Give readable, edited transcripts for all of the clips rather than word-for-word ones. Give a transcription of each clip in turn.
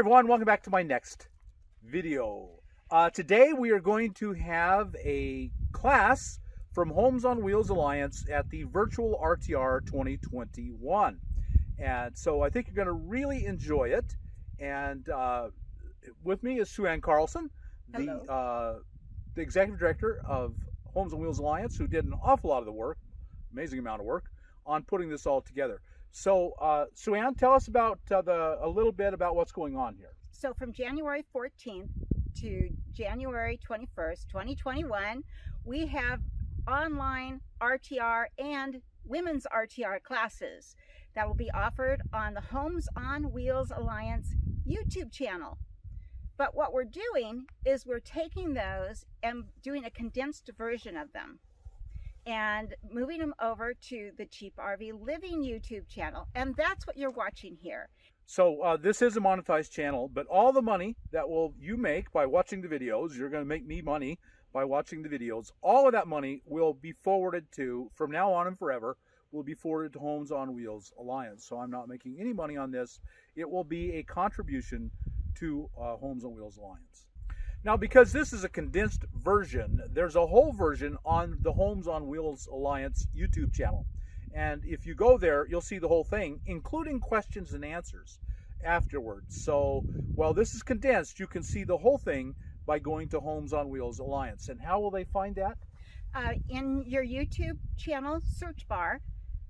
everyone, welcome back to my next video. Today we are going to have a class from Homes on Wheels Alliance at the virtual RTR 2021. And so I think you're going to really enjoy it. And with me is Sue Ann Carlson, the executive director of Homes on Wheels Alliance, who did an awful lot of the work, amazing amount of work, on putting this all together. So, Sue Ann, tell us about a little bit about what's going on here. So from January 14th to January 21st, 2021, we have online RTR and women's RTR classes that will be offered on the Homes on Wheels Alliance YouTube channel. But what we're doing is we're taking those and doing a condensed version of them and moving them over to the Cheap RV Living YouTube channel. And that's what you're watching here. So this is a monetized channel, but all the money that you make by watching the videos, you're going to make me money by watching the videos, all of that money will be forwarded to, from now on and forever, will be forwarded to Homes on Wheels Alliance. So I'm not making any money on this. It will be a contribution to Homes on Wheels Alliance. Now, because this is a condensed version, there's a whole version on the Homes on Wheels Alliance YouTube channel. And if you go there, you'll see the whole thing, including questions and answers afterwards. So while this is condensed, you can see the whole thing by going to Homes on Wheels Alliance. And how will they find that? In your YouTube channel search bar,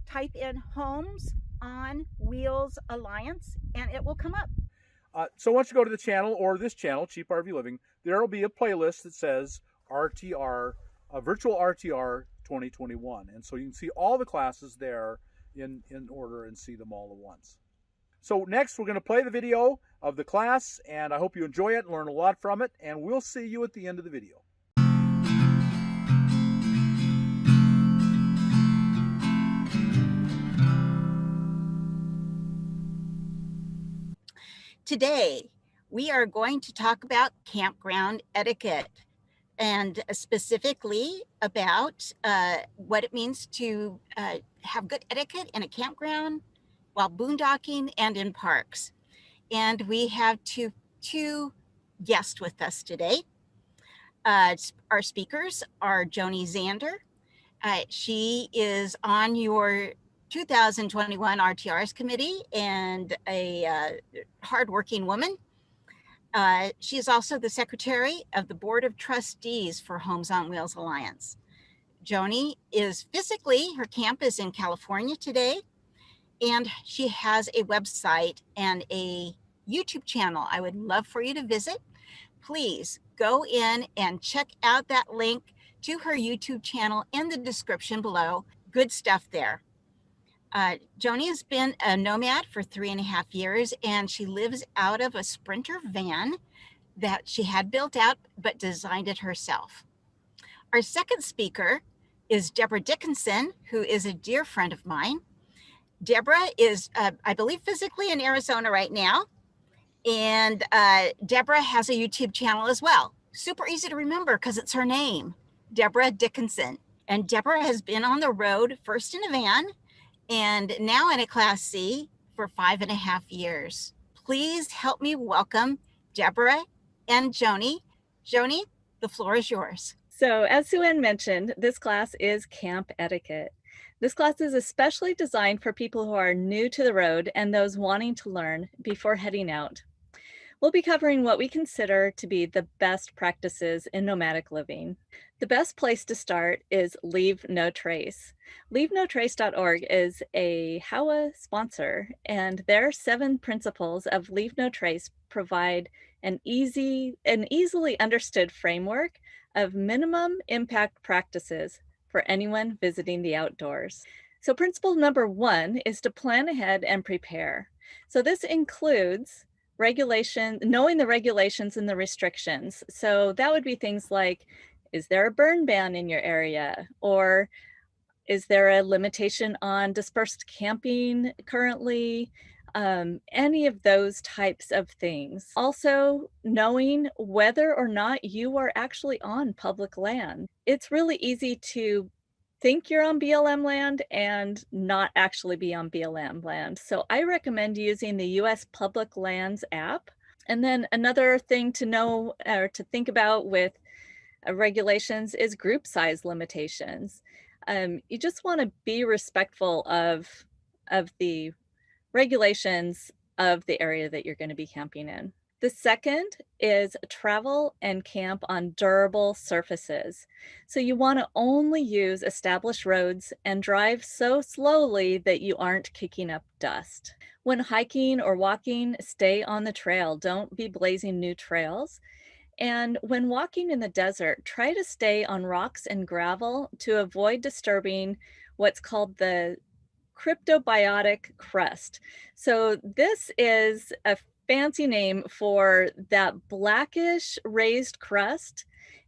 type in Homes on Wheels Alliance, and it will come up. So once you go to the channel, or this channel, Cheap RV Living, there will be a playlist that says RTR, Virtual RTR 2021. And so you can see all the classes there in order and see them all at once. So next we're going to play the video of the class, and I hope you enjoy it and learn a lot from it, and we'll see you at the end of the video. Today, we are going to talk about campground etiquette, and specifically about what it means to have good etiquette in a campground while boondocking and in parks. And we have two guests with us today. Our speakers are Joni Zander. She is on your 2021 RTRs committee and a hardworking woman. She is also the secretary of the Board of Trustees for Homes on Wheels Alliance. Joni is physically, her camp is in California today, and she has a website and a YouTube channel I would love for you to visit. Please go in and check out that link to her YouTube channel in the description below. Good stuff there. Joni has been a nomad for 3.5 years, and she lives out of a Sprinter van that she had built out but designed it herself. Our second speaker is Deborah Dickinson, who is a dear friend of mine. Deborah is, I believe, physically in Arizona right now, and Deborah has a YouTube channel as well. Super easy to remember because it's her name, Deborah Dickinson. And Deborah has been on the road, first in a van, and now in a Class C for 5.5 years. Please help me welcome Deborah and Joni. Joni, the floor is yours. So as Sue Ann mentioned, this class is camp etiquette. This class is especially designed for people who are new to the road and those wanting to learn before heading out. We'll be covering what we consider to be the best practices in nomadic living. The best place to start is Leave No Trace. LeaveNoTrace.org is a HOWA sponsor, and their 7 principles of Leave No Trace provide an easily understood framework of minimum impact practices for anyone visiting the outdoors. So principle number 1 is to plan ahead and prepare. So this includes knowing the regulations and the restrictions. So that would be things like, is there a burn ban in your area? Or is there a limitation on dispersed camping currently? Any of those types of things. Also, knowing whether or not you are actually on public land. It's really easy to think you're on BLM land and not actually be on BLM land. So I recommend using the US Public Lands app. And then another thing to know or to think about with regulations is group size limitations. You just want to be respectful of the regulations of the area that you're going to be camping in. The second is travel and camp on durable surfaces. So you want to only use established roads and drive so slowly that you aren't kicking up dust. When hiking or walking, stay on the trail. Don't be blazing new trails. And when walking in the desert, try to stay on rocks and gravel to avoid disturbing what's called the cryptobiotic crust. So this is a fancy name for that blackish raised crust.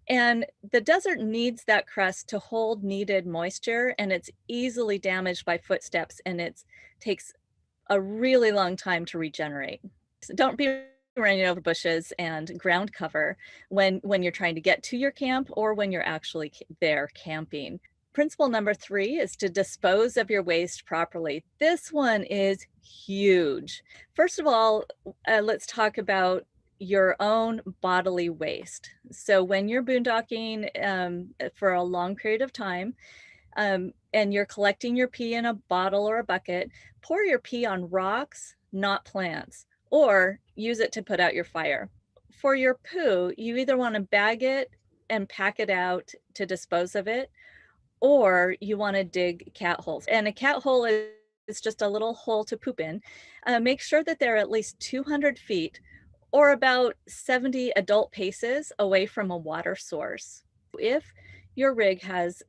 And the desert needs that crust to hold needed moisture, and it's easily damaged by footsteps, and it takes a really long time to regenerate. So don't be running over bushes and ground cover when you're trying to get to your camp or when you're actually there camping. Principle number 3 is to dispose of your waste properly. This one is huge. First of all, let's talk about your own bodily waste. So when you're boondocking for a long period of time, and you're collecting your pee in a bottle or a bucket, pour your pee on rocks, not plants, or use it to put out your fire. For your poo, you either want to bag it and pack it out to dispose of it, or you want to dig cat holes. And a cat hole is just a little hole to poop in. Make sure that they're at least 200 feet or about 70 adult paces away from a water source. If your rig has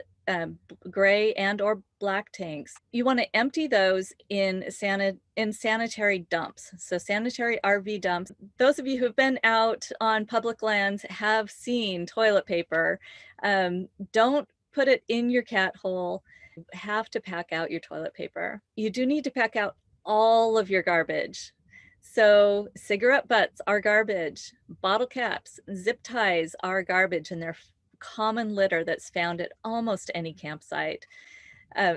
gray and or black tanks, you want to empty those in sanitary dumps. So sanitary RV dumps. Those of you who've been out on public lands have seen toilet paper. Don't put it in your cat hole. You have to pack out your toilet paper. You do need to pack out all of your garbage. So cigarette butts are garbage, bottle caps, zip ties are garbage, and they're common litter that's found at almost any campsite.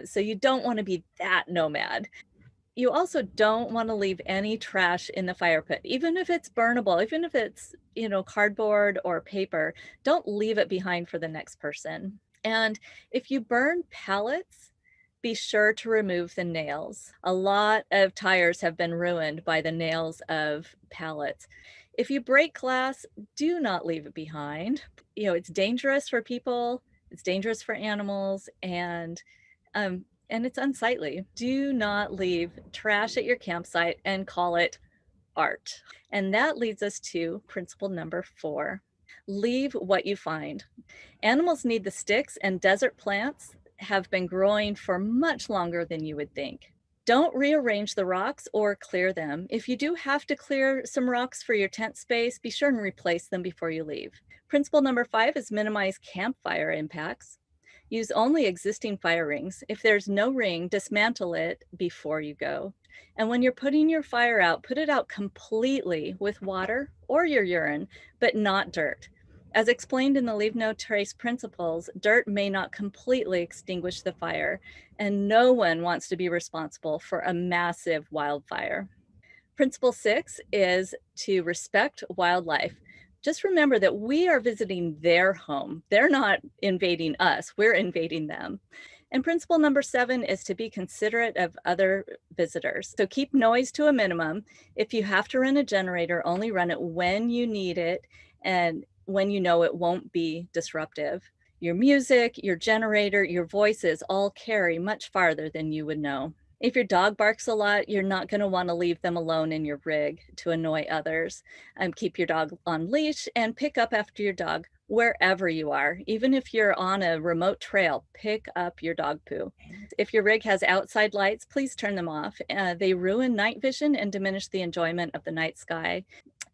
So you don't want to be that nomad. You also don't want to leave any trash in the fire pit, even if it's burnable, even if it's, cardboard or paper, don't leave it behind for the next person. And if you burn pallets, be sure to remove the nails. A lot of tires have been ruined by the nails of pallets. If you break glass, do not leave it behind. It's dangerous for people, it's dangerous for animals, and it's unsightly. Do not leave trash at your campsite and call it art. And that leads us to principle number 4. Leave what you find. Animals need the sticks, and desert plants have been growing for much longer than you would think. Don't rearrange the rocks or clear them. If you do have to clear some rocks for your tent space, be sure and replace them before you leave. Principle number 5 is minimize campfire impacts. Use only existing fire rings. If there's no ring, dismantle it before you go. And when you're putting your fire out, put it out completely with water or your urine, but not dirt. As explained in the Leave No Trace principles, dirt may not completely extinguish the fire, and no one wants to be responsible for a massive wildfire. Principle 6 is to respect wildlife. Just remember that we are visiting their home. They're not invading us, we're invading them. And principle number 7 is to be considerate of other visitors. So keep noise to a minimum. If you have to run a generator, only run it when you need it and when you know it won't be disruptive. Your music, your generator, your voices all carry much farther than you would know. If your dog barks a lot, you're not going to want to leave them alone in your rig to annoy others. Keep your dog on leash and pick up after your dog wherever you are. Even if you're on a remote trail, pick up your dog poo. If your rig has outside lights, please turn them off. They ruin night vision and diminish the enjoyment of the night sky.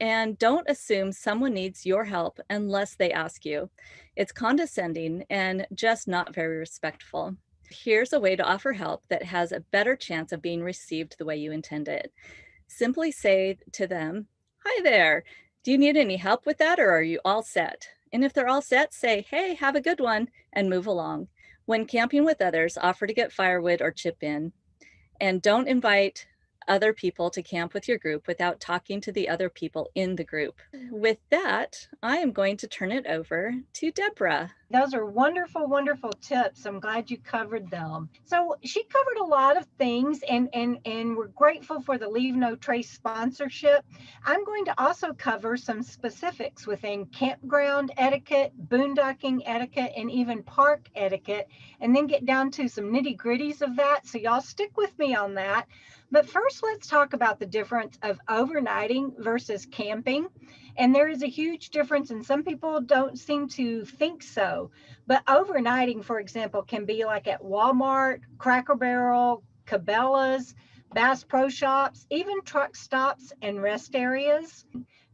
And don't assume someone needs your help unless they ask you. It's condescending and just not very respectful. Here's a way to offer help that has a better chance of being received the way you intend it. Simply say to them, "Hi there, do you need any help with that, or are you all set?" And if they're all set, say, "Hey, have a good one," and move along. When camping with others, offer to get firewood or chip in. And don't invite other people to camp with your group without talking to the other people in the group. With that, I am going to turn it over to Deborah. Those are wonderful, wonderful tips. I'm glad you covered them. So she covered a lot of things, and we're grateful for the Leave No Trace sponsorship. I'm going to also cover some specifics within campground etiquette, boondocking etiquette, and even park etiquette, and then get down to some nitty gritties of that. So y'all stick with me on that. But first, let's talk about the difference of overnighting versus camping. And there is a huge difference, and some people don't seem to think so. But overnighting, for example, can be like at Walmart, Cracker Barrel, Cabela's, Bass Pro Shops, even truck stops and rest areas.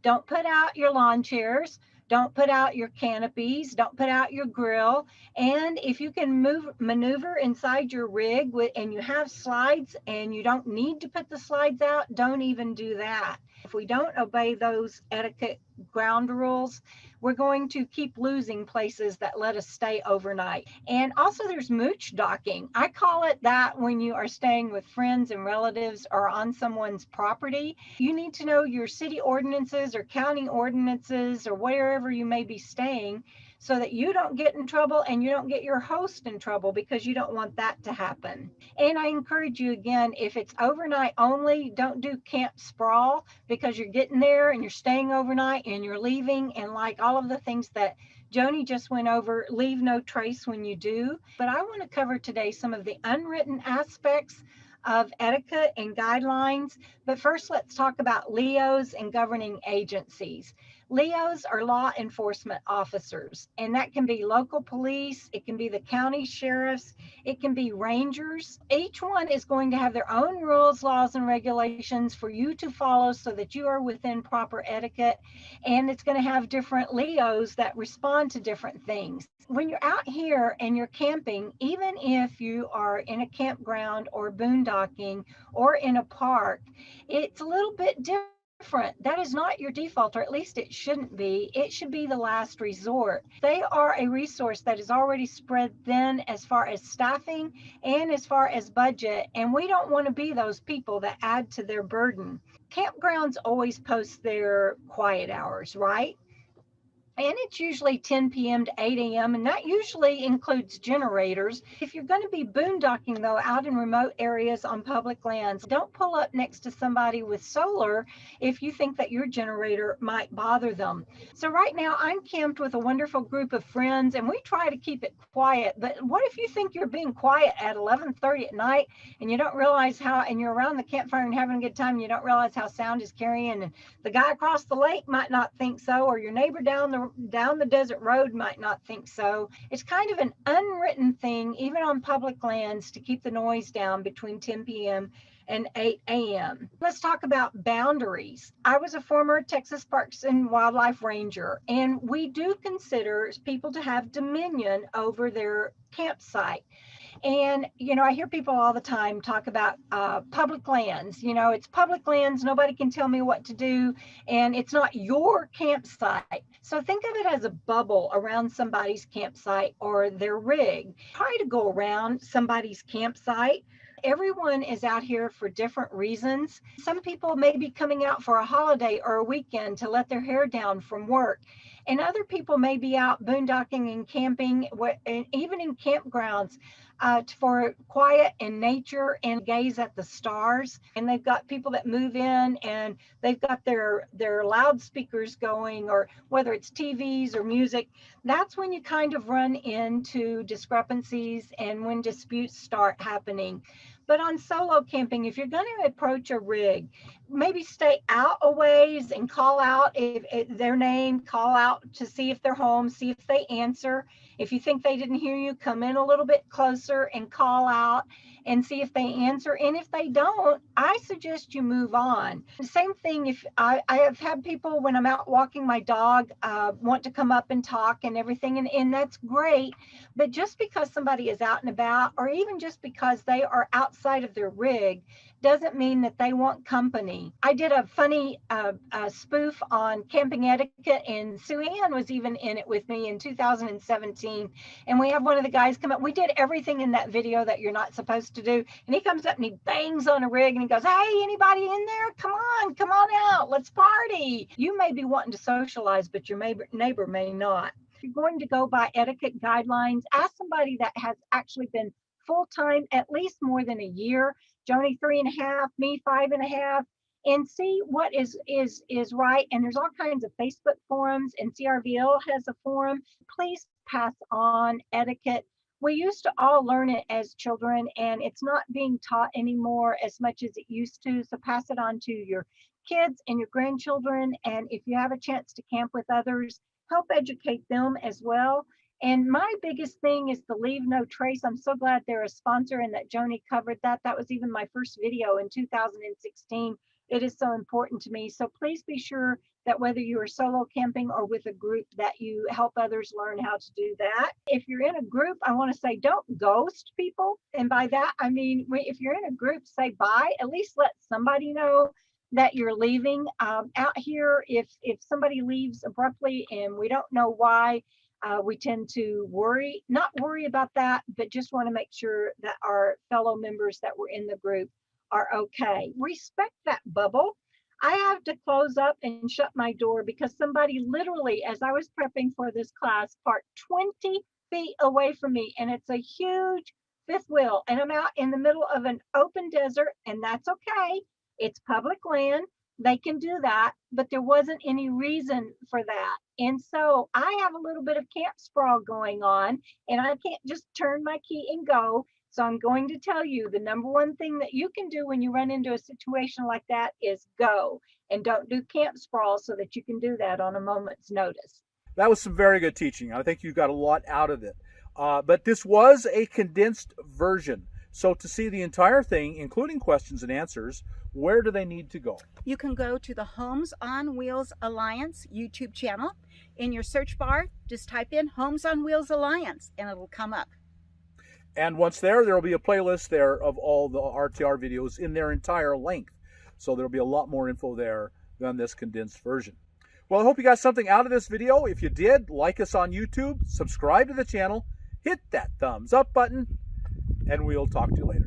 Don't put out your lawn chairs. Don't put out your canopies. Don't put out your grill. And if you can maneuver inside your rig and you have slides and you don't need to put the slides out, don't even do that. If we don't obey those etiquette ground rules, we're going to keep losing places that let us stay overnight. And also there's mooch docking. I call it that when you are staying with friends and relatives or on someone's property. You need to know your city ordinances or county ordinances or wherever you may be staying, so that you don't get in trouble and you don't get your host in trouble, because you don't want that to happen. And I encourage you again, if it's overnight only, don't do camp sprawl, because you're getting there and you're staying overnight and you're leaving, and like all of the things that Joni just went over, leave no trace when you do. But I want to cover today some of the unwritten aspects of etiquette and guidelines. But first, let's talk about LEOs and governing agencies. LEOs are law enforcement officers, and that can be local police, it can be the county sheriffs, it can be rangers. Each one is going to have their own rules, laws, and regulations for you to follow so that you are within proper etiquette, and it's going to have different LEOs that respond to different things. When you're out here and you're camping, even if you are in a campground or boondocking or in a park, it's a little bit different. That is not your default, or at least it shouldn't be. It should be the last resort. They are a resource that is already spread thin as far as staffing and as far as budget, and we don't want to be those people that add to their burden. Campgrounds always post their quiet hours, right? And it's usually 10 p.m. to 8 a.m. and that usually includes generators. If you're going to be boondocking, though, out in remote areas on public lands, don't pull up next to somebody with solar if you think that your generator might bother them. So right now I'm camped with a wonderful group of friends, and we try to keep it quiet. But what if you think you're being quiet at 11:30 at night and you don't realize how, and you're around the campfire and having a good time, and you don't realize how sound is carrying, and the guy across the lake might not think so, or your neighbor down the desert road might not think so. It's kind of an unwritten thing, even on public lands, to keep the noise down between 10 p.m. and 8 a.m. Let's talk about boundaries. I was a former Texas Parks and Wildlife Ranger, and we do consider people to have dominion over their campsite. And, I hear people all the time talk about public lands. It's public lands. Nobody can tell me what to do. And it's not your campsite. So think of it as a bubble around somebody's campsite or their rig. Try to go around somebody's campsite. Everyone is out here for different reasons. Some people may be coming out for a holiday or a weekend to let their hair down from work. And other people may be out boondocking and camping, and even in campgrounds, for quiet and nature and gaze at the stars. And they've got people that move in and they've got their loudspeakers going, or whether it's TVs or music. That's when you kind of run into discrepancies and when disputes start happening. But on solo camping, if you're going to approach a rig, maybe stay out a ways and call out if their name, call out to see if they're home, see if they answer. If you think they didn't hear you, come in a little bit closer and call out and see if they answer. And if they don't, I suggest you move on. The same thing, if I have had people, when I'm out walking my dog, want to come up and talk and everything, and that's great. But just because somebody is out and about, or even just because they are outside of their rig, doesn't mean that they want company. I did a funny spoof on camping etiquette, and Sue Ann was even in it with me in 2017. 2016. And we have one of the guys come up. We did everything in that video that you're not supposed to do. And he comes up and he bangs on a rig and he goes, hey, anybody in there? Come on out. Let's party. You may be wanting to socialize, but your neighbor may not. If you're going to go by etiquette guidelines, ask somebody that has actually been full-time at least more than a year. Joni 3.5, me 5.5, and see what is right. And there's all kinds of Facebook forums, and CRVL has a forum. Please pass on etiquette. We used to all learn it as children, and it's not being taught anymore as much as it used to. So pass it on to your kids and your grandchildren. And if you have a chance to camp with others, help educate them as well. And my biggest thing is the leave no trace. I'm so glad they're a sponsor and that Joni covered that. That was even my first video in 2016. It is so important to me. So please be sure that whether you are solo camping or with a group, that you help others learn how to do that. If you're in a group, I want to say don't ghost people. And by that, I mean, if you're in a group, say bye. At least let somebody know that you're leaving. Out here, if somebody leaves abruptly and we don't know why, we tend to not worry about that, but just want to make sure that our fellow members that were in the group are okay. Respect that bubble. I have to close up and shut my door because somebody literally, as I was prepping for this class, parked 20 feet away from me, and it's a huge fifth wheel, and I'm out in the middle of an open desert, and that's okay. It's public land. They can do that, but there wasn't any reason for that. And so I have a little bit of camp sprawl going on, and I can't just turn my key and go. So I'm going to tell you the number one thing that you can do when you run into a situation like that is go, and don't do camp sprawl so that you can do that on a moment's notice. That was some very good teaching. I think you got a lot out of it. But this was a condensed version. So to see the entire thing, including questions and answers, where do they need to go? You can go to the Homes on Wheels Alliance YouTube channel. In your search bar, just type in Homes on Wheels Alliance and it'll come up. And once there will be a playlist there of all the RTR videos in their entire length. So there'll be a lot more info there than this condensed version. Well, I hope you got something out of this video. If you did, like us on YouTube, subscribe to the channel, hit that thumbs up button, and we'll talk to you later.